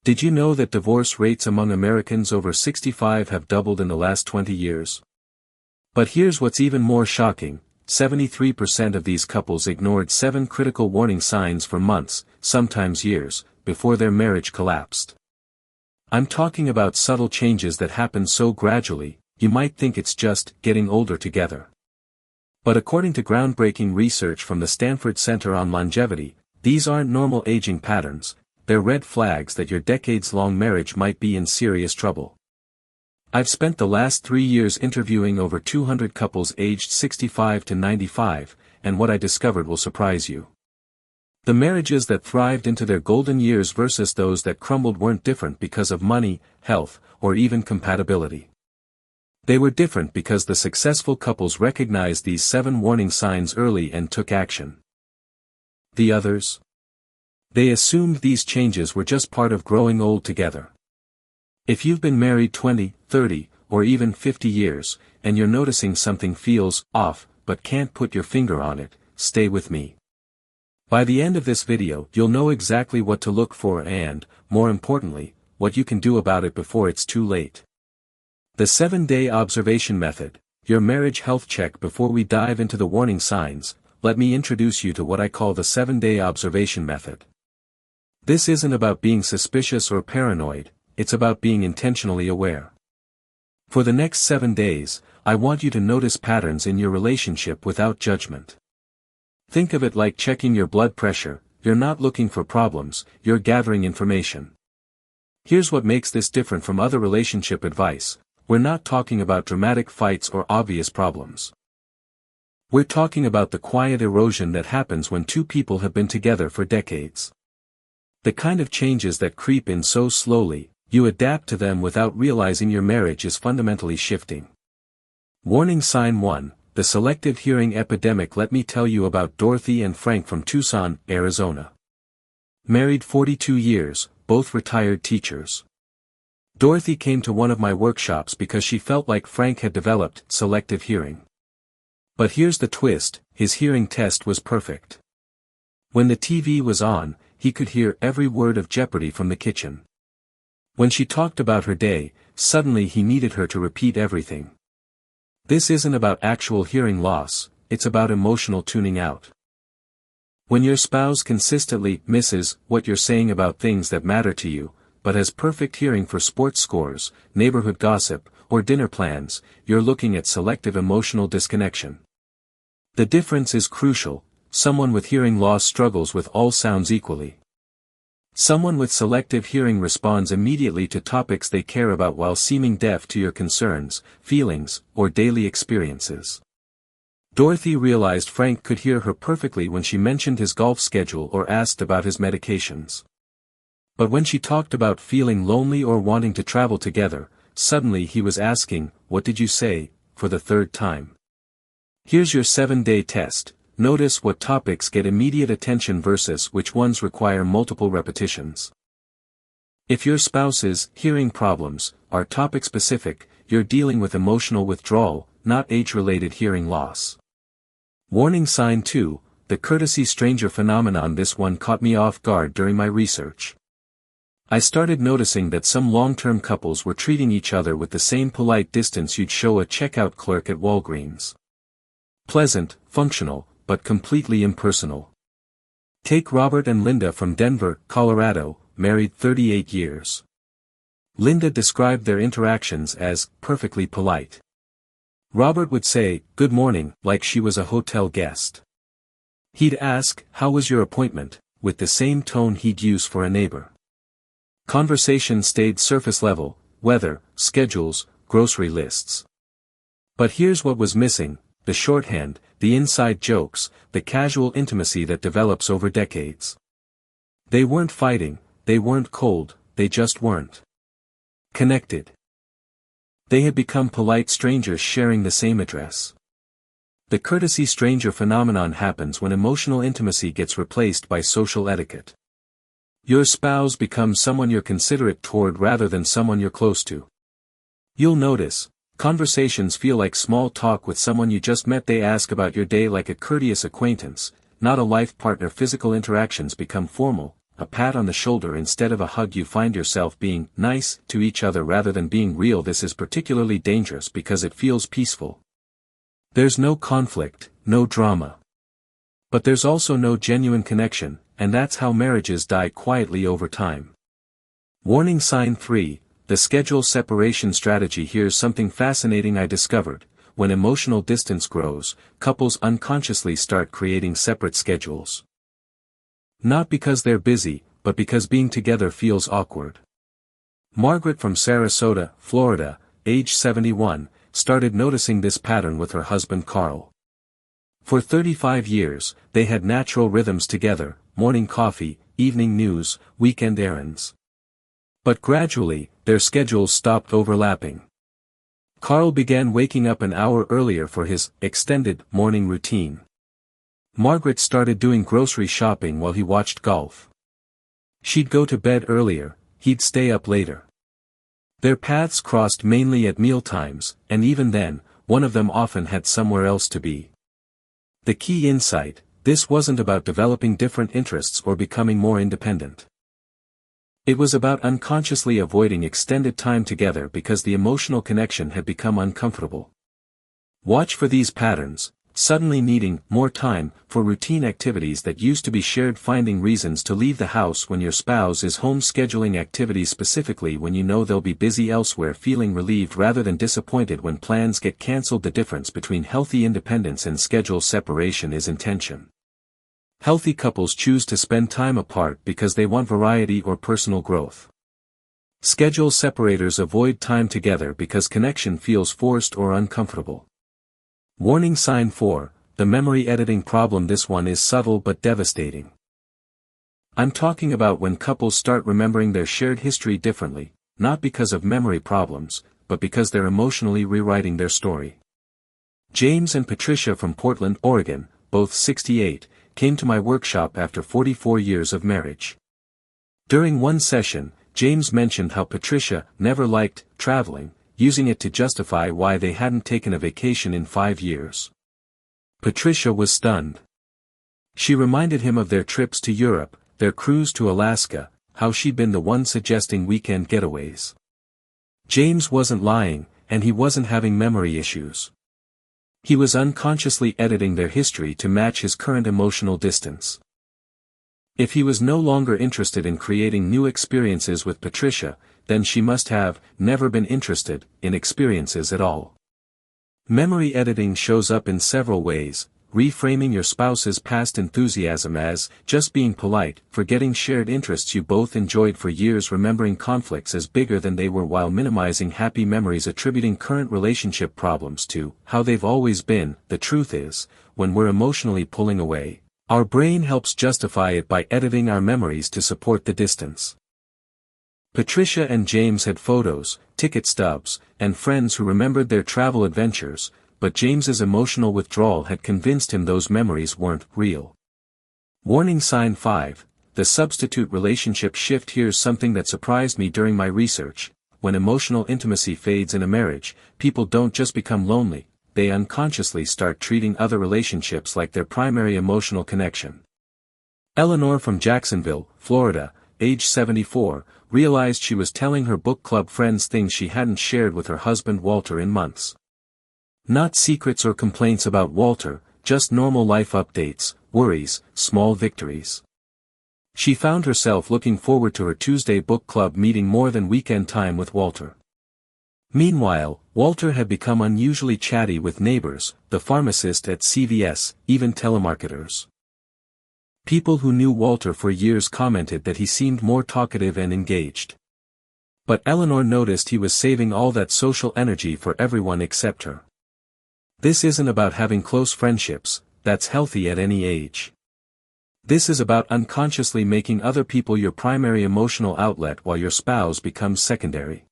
Did you know that divorce rates among Americans over 65 have doubled in the last 20 years? But here's what's even more shocking, 73% of these couples ignored 7 critical warning signs for months, sometimes years, before their marriage collapsed. I'm talking about subtle changes that happen so gradually, you might think it's just getting older together. But according to groundbreaking research from the Stanford Center on Longevity, these aren't normal aging patterns, they're red flags that your decades-long marriage might be in serious trouble. I've spent the last 3 years interviewing over 200 couples aged 65 to 95, and what I discovered will surprise you. The marriages that thrived into their golden years versus those that crumbled weren't different because of money, health, or even compatibility. They were different because the successful couples recognized these 7 warning signs early and took action. The others? They assumed these changes were just part of growing old together. If you've been married 20, 30, or even 50 years, and you're noticing something feels off, but can't put your finger on it, stay with me. By the end of this video, you'll know exactly what to look for and, more importantly, what you can do about it before it's too late. The 7-day observation method, your marriage health check. Before we dive into the warning signs, let me introduce you to what I call the 7-day observation method. This isn't about being suspicious or paranoid, it's about being intentionally aware. For the next 7 days, I want you to notice patterns in your relationship without judgment. Think of it like checking your blood pressure. You're not looking for problems, you're gathering information. Here's what makes this different from other relationship advice. We're not talking about dramatic fights or obvious problems. We're talking about the quiet erosion that happens when 2 people have been together for decades. The kind of changes that creep in so slowly, you adapt to them without realizing your marriage is fundamentally shifting. Warning sign 1, the selective hearing epidemic. Let me tell you about Dorothy and Frank from Tucson, Arizona. Married 42 years, both retired teachers. Dorothy came to one of my workshops because she felt like Frank had developed selective hearing. But here's the twist, his hearing test was perfect. When the TV was on, he could hear every word of Jeopardy from the kitchen. When she talked about her day, suddenly he needed her to repeat everything. This isn't about actual hearing loss, it's about emotional tuning out. When your spouse consistently misses what you're saying about things that matter to you, but has perfect hearing for sports scores, neighborhood gossip, or dinner plans, you're looking at selective emotional disconnection. The difference is crucial. Someone with hearing loss struggles with all sounds equally. Someone with selective hearing responds immediately to topics they care about while seeming deaf to your concerns, feelings, or daily experiences. Dorothy realized Frank could hear her perfectly when she mentioned his golf schedule or asked about his medications. But when she talked about feeling lonely or wanting to travel together, suddenly he was asking, "What did you say?" for the 3rd time. Here's your 7-day test. Notice what topics get immediate attention versus which ones require multiple repetitions. If your spouse's hearing problems are topic-specific, you're dealing with emotional withdrawal, not age-related hearing loss. Warning sign 2, the courtesy stranger phenomenon. This one caught me off guard during my research. I started noticing that some long-term couples were treating each other with the same polite distance you'd show a checkout clerk at Walgreens. Pleasant, functional, but completely impersonal. Take Robert and Linda from Denver, Colorado, married 38 years. Linda described their interactions as perfectly polite. Robert would say, "Good morning," like she was a hotel guest. He'd ask, "How was your appointment?" with the same tone he'd use for a neighbor. Conversation stayed surface level, weather, schedules, grocery lists. But here's what was missing, the shorthand, the inside jokes, the casual intimacy that develops over decades. They weren't fighting, they weren't cold, they just weren't connected. They had become polite strangers sharing the same address. The courtesy stranger phenomenon happens when emotional intimacy gets replaced by social etiquette. Your spouse becomes someone you're considerate toward rather than someone you're close to. You'll notice, conversations feel like small talk with someone you just met. They ask about your day like a courteous acquaintance, not a life partner. Physical interactions become formal, a pat on the shoulder instead of a hug. You find yourself being nice to each other rather than being real. This is particularly dangerous because it feels peaceful. There's no conflict, no drama. But there's also no genuine connection, and that's how marriages die quietly over time. Warning sign 3, the schedule separation strategy. Here's something fascinating I discovered. When emotional distance grows, couples unconsciously start creating separate schedules. Not because they're busy, but because being together feels awkward. Margaret from Sarasota, Florida, age 71, started noticing this pattern with her husband Carl. For 35 years, they had natural rhythms together: morning coffee, evening news, weekend errands. But gradually, their schedules stopped overlapping. Carl began waking up an hour earlier for his extended morning routine. Margaret started doing grocery shopping while he watched golf. She'd go to bed earlier, he'd stay up later. Their paths crossed mainly at mealtimes, and even then, one of them often had somewhere else to be. The key insight: this wasn't about developing different interests or becoming more independent. It was about unconsciously avoiding extended time together because the emotional connection had become uncomfortable. Watch for these patterns: suddenly needing more time for routine activities that used to be shared, finding reasons to leave the house when your spouse is home, scheduling activities specifically when you know they'll be busy elsewhere, feeling relieved rather than disappointed when plans get cancelled. The difference between healthy independence and schedule separation is intention. Healthy couples choose to spend time apart because they want variety or personal growth. Schedule separators avoid time together because connection feels forced or uncomfortable. Warning sign 4, the memory editing problem. This one is subtle but devastating. I'm talking about when couples start remembering their shared history differently, not because of memory problems, but because they're emotionally rewriting their story. James and Patricia from Portland, Oregon, both 68, came to my workshop after 44 years of marriage. During one session, James mentioned how Patricia never liked traveling, using it to justify why they hadn't taken a vacation in 5 years. Patricia was stunned. She reminded him of their trips to Europe, their cruise to Alaska, how she'd been the one suggesting weekend getaways. James wasn't lying, and he wasn't having memory issues. He was unconsciously editing their history to match his current emotional distance. If he was no longer interested in creating new experiences with Patricia, then she must have never been interested in experiences at all. Memory editing shows up in several ways: reframing your spouse's past enthusiasm as just being polite, forgetting shared interests you both enjoyed for years, remembering conflicts as bigger than they were while minimizing happy memories, attributing current relationship problems to how they've always been. The truth is, when we're emotionally pulling away, our brain helps justify it by editing our memories to support the distance. Patricia and James had photos, ticket stubs, and friends who remembered their travel adventures, but James's emotional withdrawal had convinced him those memories weren't real. Warning sign 5, the substitute relationship shift. Here's something that surprised me during my research: when emotional intimacy fades in a marriage, people don't just become lonely, they unconsciously start treating other relationships like their primary emotional connection. Eleanor from Jacksonville, Florida, age 74, realized she was telling her book club friends things she hadn't shared with her husband Walter in months. Not secrets or complaints about Walter, just normal life updates, worries, small victories. She found herself looking forward to her Tuesday book club meeting more than weekend time with Walter. Meanwhile, Walter had become unusually chatty with neighbors, the pharmacist at CVS, even telemarketers. People who knew Walter for years commented that he seemed more talkative and engaged. But Eleanor noticed he was saving all that social energy for everyone except her. This isn't about having close friendships, that's healthy at any age. This is about unconsciously making other people your primary emotional outlet while your spouse becomes secondary.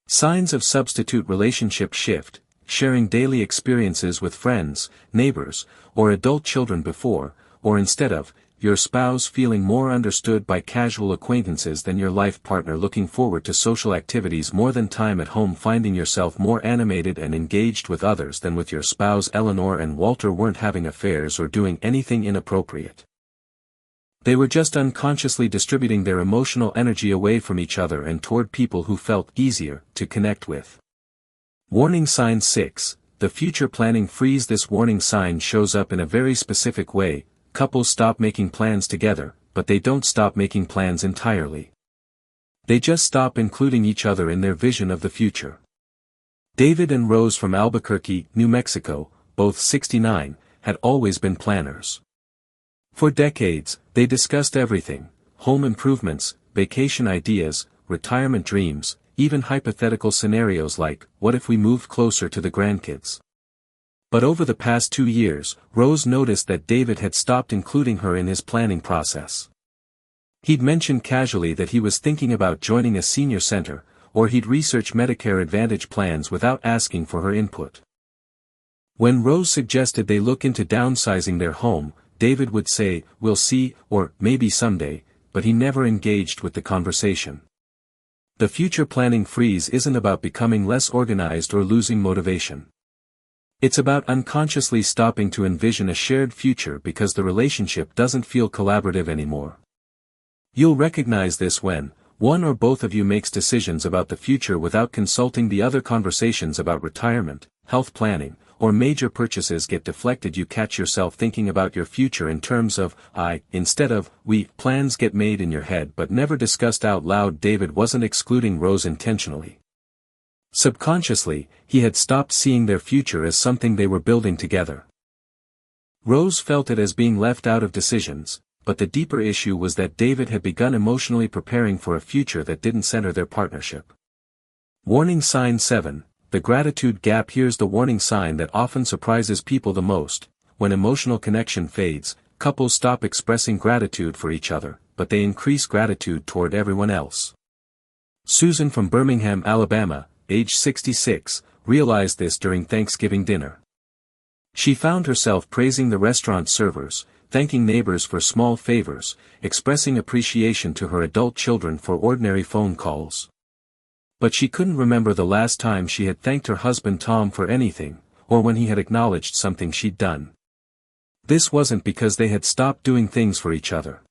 Signs of substitute relationship shift: sharing daily experiences with friends, neighbors, or adult children before, or instead of, your spouse feeling more understood by casual acquaintances than your life partner, looking forward to social activities more than time at home, finding yourself more animated and engaged with others than with your spouse. Eleanor and Walter weren't having affairs or doing anything inappropriate. They were just unconsciously distributing their emotional energy away from each other and toward people who felt easier to connect with. Warning sign 6, the future planning freeze. This warning sign shows up in a very specific way. Couples stop making plans together, but they don't stop making plans entirely. They just stop including each other in their vision of the future. David and Rose from Albuquerque, New Mexico, both 69, had always been planners. For decades, they discussed everything: home improvements, vacation ideas, retirement dreams, even hypothetical scenarios like, what if we moved closer to the grandkids? But over the past 2 years, Rose noticed that David had stopped including her in his planning process. He'd mentioned casually that he was thinking about joining a senior center, or he'd research Medicare Advantage plans without asking for her input. When Rose suggested they look into downsizing their home, David would say, "We'll see," or "maybe someday," but he never engaged with the conversation. The future planning freeze isn't about becoming less organized or losing motivation. It's about unconsciously stopping to envision a shared future because the relationship doesn't feel collaborative anymore. You'll recognize this when one or both of you makes decisions about the future without consulting the other. Conversations about retirement, health planning, or major purchases get deflected. You catch yourself thinking about your future in terms of "I" instead of "we." Plans get made in your head but never discussed out loud. David wasn't excluding Rose intentionally. Subconsciously, he had stopped seeing their future as something they were building together. Rose felt it as being left out of decisions, but the deeper issue was that David had begun emotionally preparing for a future that didn't center their partnership. Warning sign 7. The gratitude gap. Here's the warning sign that often surprises people the most. When emotional connection fades, couples stop expressing gratitude for each other, but they increase gratitude toward everyone else. Susan from Birmingham, Alabama, age 66, realized this during Thanksgiving dinner. She found herself praising the restaurant servers, thanking neighbors for small favors, expressing appreciation to her adult children for ordinary phone calls. But she couldn't remember the last time she had thanked her husband Tom for anything, or when he had acknowledged something she'd done. This wasn't because they had stopped doing things for each other.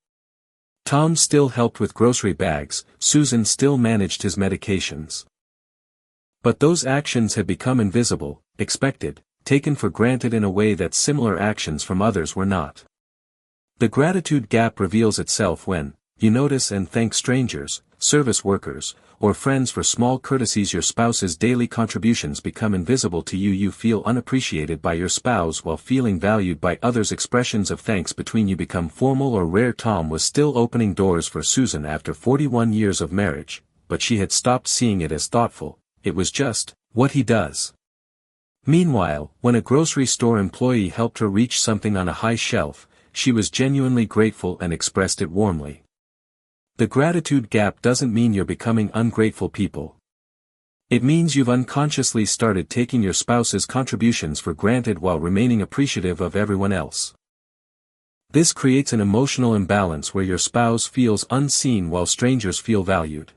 Tom still helped with grocery bags, Susan still managed his medications. But those actions had become invisible, expected, taken for granted in a way that similar actions from others were not. The gratitude gap reveals itself when you notice and thank strangers, service workers, or friends for small courtesies. Your spouse's daily contributions become invisible to you. You feel unappreciated by your spouse while feeling valued by others. Expressions of thanks between you become formal or rare. Tom was still opening doors for Susan after 41 years of marriage, but she had stopped seeing it as thoughtful. It was just what he does. Meanwhile, when a grocery store employee helped her reach something on a high shelf, she was genuinely grateful and expressed it warmly. The gratitude gap doesn't mean you're becoming ungrateful people. It means you've unconsciously started taking your spouse's contributions for granted while remaining appreciative of everyone else. This creates an emotional imbalance where your spouse feels unseen while strangers feel valued.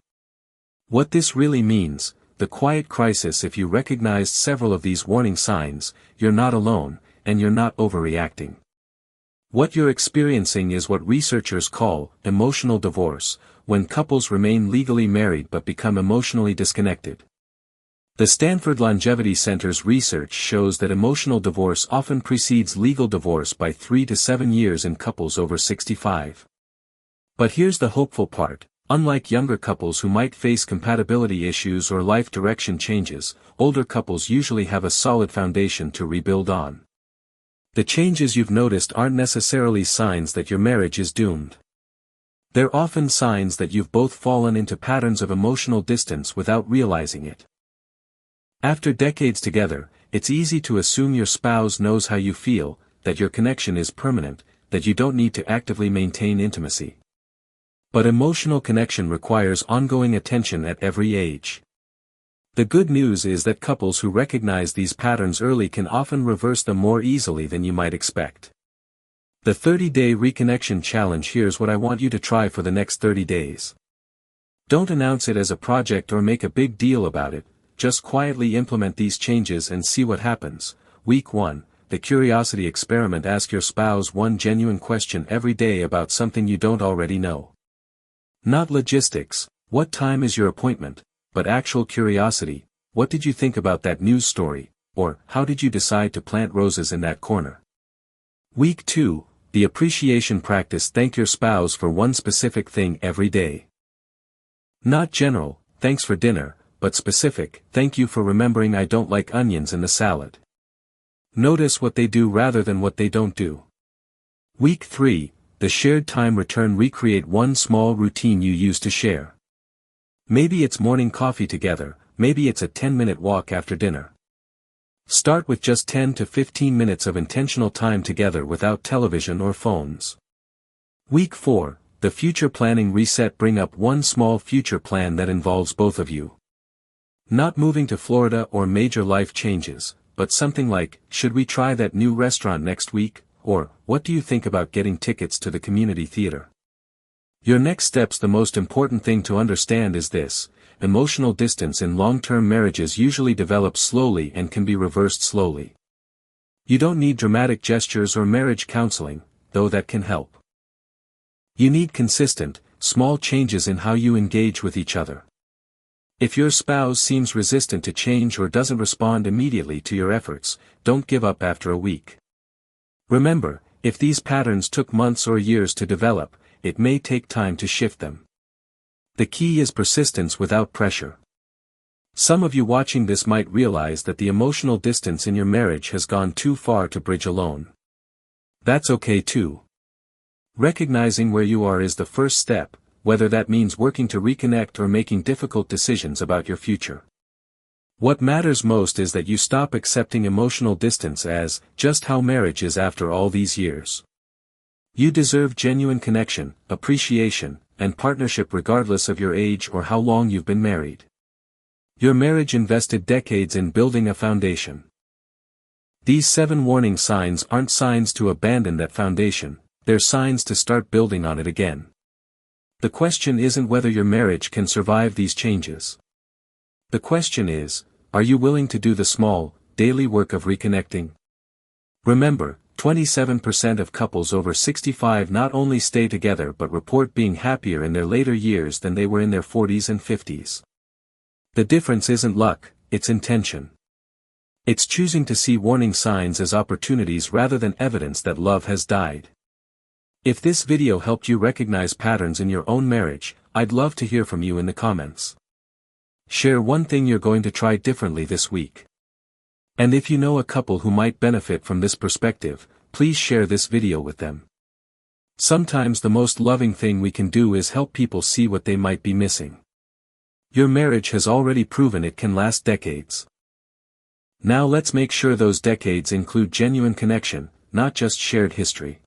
What this really means, the quiet crisis. If you recognized several of these warning signs, you're not alone, and you're not overreacting. What you're experiencing is what researchers call emotional divorce, when couples remain legally married but become emotionally disconnected. The Stanford Longevity Center's research shows that emotional divorce often precedes legal divorce by 3 to 7 years in couples over 65. But here's the hopeful part: unlike younger couples who might face compatibility issues or life direction changes, older couples usually have a solid foundation to rebuild on. The changes you've noticed aren't necessarily signs that your marriage is doomed. They're often signs that you've both fallen into patterns of emotional distance without realizing it. After decades together, it's easy to assume your spouse knows how you feel, that your connection is permanent, that you don't need to actively maintain intimacy. But emotional connection requires ongoing attention at every age. The good news is that couples who recognize these patterns early can often reverse them more easily than you might expect. The 30-day reconnection challenge. Here's what I want you to try for the next 30 days. Don't announce it as a project or make a big deal about it, just quietly implement these changes and see what happens. Week 1. the curiosity experiment. Ask your spouse one genuine question every day about something you don't already know. Not logistics, what time is your appointment, but actual curiosity, what did you think about that news story, or how did you decide to plant roses in that corner? Week 2, the appreciation practice. Thank your spouse for one specific thing every day. Not general, thanks for dinner, but specific, thank you for remembering I don't like onions in the salad. Notice what they do rather than what they don't do. Week 3, the shared time return. Recreate one small routine you used to share. Maybe it's morning coffee together, maybe it's a 10-minute walk after dinner. Start with just 10 to 15 minutes of intentional time together without television or phones. Week 4, the future planning reset. Bring up one small future plan that involves both of you. Not moving to Florida or major life changes, but something like, should we try that new restaurant next week, or, what do you think about getting tickets to the community theater? Your next steps. The most important thing to understand is this: emotional distance in long-term marriages usually develops slowly and can be reversed slowly. You don't need dramatic gestures or marriage counseling, though that can help. You need consistent, small changes in how you engage with each other. If your spouse seems resistant to change or doesn't respond immediately to your efforts, don't give up after a week. Remember, if these patterns took months or years to develop, it may take time to shift them. The key is persistence without pressure. Some of you watching this might realize that the emotional distance in your marriage has gone too far to bridge alone. That's okay too. Recognizing where you are is the first step, whether that means working to reconnect or making difficult decisions about your future. What matters most is that you stop accepting emotional distance as just how marriage is after all these years. You deserve genuine connection, appreciation, and partnership regardless of your age or how long you've been married. Your marriage invested decades in building a foundation. These 7 warning signs aren't signs to abandon that foundation, they're signs to start building on it again. The question isn't whether your marriage can survive these changes. The question is, are you willing to do the small, daily work of reconnecting? Remember, 27% of couples over 65 not only stay together but report being happier in their later years than they were in their 40s and 50s. The difference isn't luck, it's intention. It's choosing to see warning signs as opportunities rather than evidence that love has died. If this video helped you recognize patterns in your own marriage, I'd love to hear from you in the comments. Share one thing you're going to try differently this week. And if you know a couple who might benefit from this perspective, please share this video with them. Sometimes the most loving thing we can do is help people see what they might be missing. Your marriage has already proven it can last decades. Now let's make sure those decades include genuine connection, not just shared history.